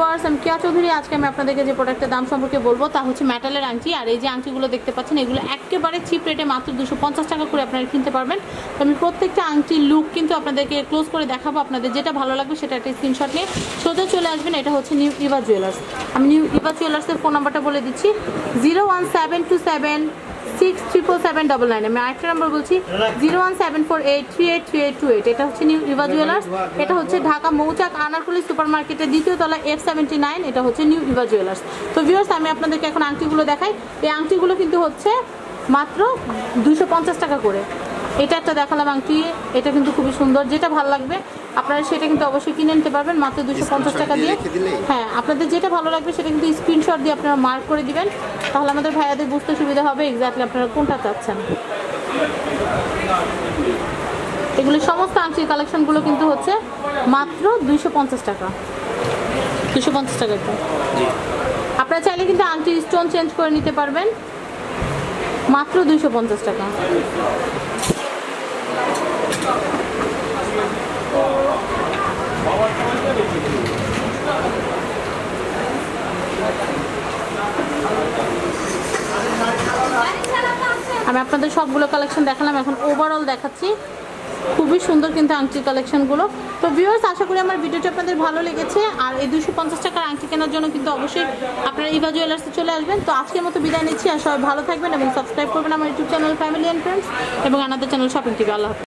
Viewers, আমি কিয়া চৌধুরী। আজকে আমি আপনাদেরকে যে প্রোডাক্টের দাম সম্পর্কে বলবো তা হচ্ছে মেটালের আংটি। আর এই যে আংটিগুলো দেখতে পাচ্ছেন এগুলো একেবারে চিপ রেটে মাত্র 250 টাকা করে আপনারা কিনতে পারবেন। তো আমি প্রত্যেকটা আংটির লুক কিন্তু আপনাদেরকে ক্লোজ করে দেখাবো। আপনাদের যেটা ভালো লাগবে সেটা একটা স্ক্রিনশট নিয়ে সোজা চলে আসবেন। এটা হচ্ছে নিউ ইভা জুয়েলার্স। আমি নিউ ইভা জুয়েলার্সের ফোন নাম্বারটা বলে দিচ্ছি 01727 আমি আরেকটা নাম্বার বলছি 01748383828। এটা হচ্ছে নিউ ইভা জুয়েলার্স। এটা হচ্ছে ঢাকা মৌচাক আনারকুলি সুপার মার্কেটের দ্বিতীয় তলা F79। এটা হচ্ছে নিউ ইভা জুয়েলার্স। তো ভিউয়ার্স, আমি আপনাদেরকে এখন আংটিগুলো দেখাই। এই আংটিগুলো কিন্তু হচ্ছে মাত্র 250 টাকা করে। এটা একটা দেখালাম আংটি, এটা কিন্তু খুবই সুন্দর। যেটা ভালো লাগবে আপনারা সেটা কিন্তু অবশ্যই কিনে নিতে পারবেন মাত্র 250 টাকা দিয়ে। হ্যাঁ, আপনাদের যেটা ভালো লাগবে সেটা কিন্তু স্ক্রিনশট দিয়ে আপনারা মার্ক করে দিবেন, তাহলে আমাদের ভাইয়াদের বুঝতে সুবিধা হবে এক্স্যাক্টলি আপনারা কোনটা চাচ্ছেন। এগুলি সমস্ত আংটির কালেকশনগুলো কিন্তু হচ্ছে মাত্র 250 টাকা। 250 টাকা। আপনারা চাইলে কিন্তু আংটির স্টোন চেঞ্জ করে নিতে পারবেন মাত্র 250 টাকা। আমি আপনাদের সবগুলো কালেকশন দেখালাম, এখন ওভারঅল দেখাচ্ছি। খুবই সুন্দর কিন্তু আংটির কালেকশনগুলো। তো ভিউয়ার্স, আশা করি আমার ভিডিওটি আপনাদের ভালো লেগেছে। আর এই 250 টাকার আংটি কেনার জন্য কিন্তু অবশ্যই আপনারা ইভা জুয়েলার্সে চলে আসবেন। তো আজকের মতো বিদায় নিচ্ছি। আর সবাই ভালো থাকবেন এবং সাবস্ক্রাইব করবেন আমার YouTube channel family and friends এবং আনাদের চ্যানেল শপিং টিভি। আল্লাহ হাফেজ।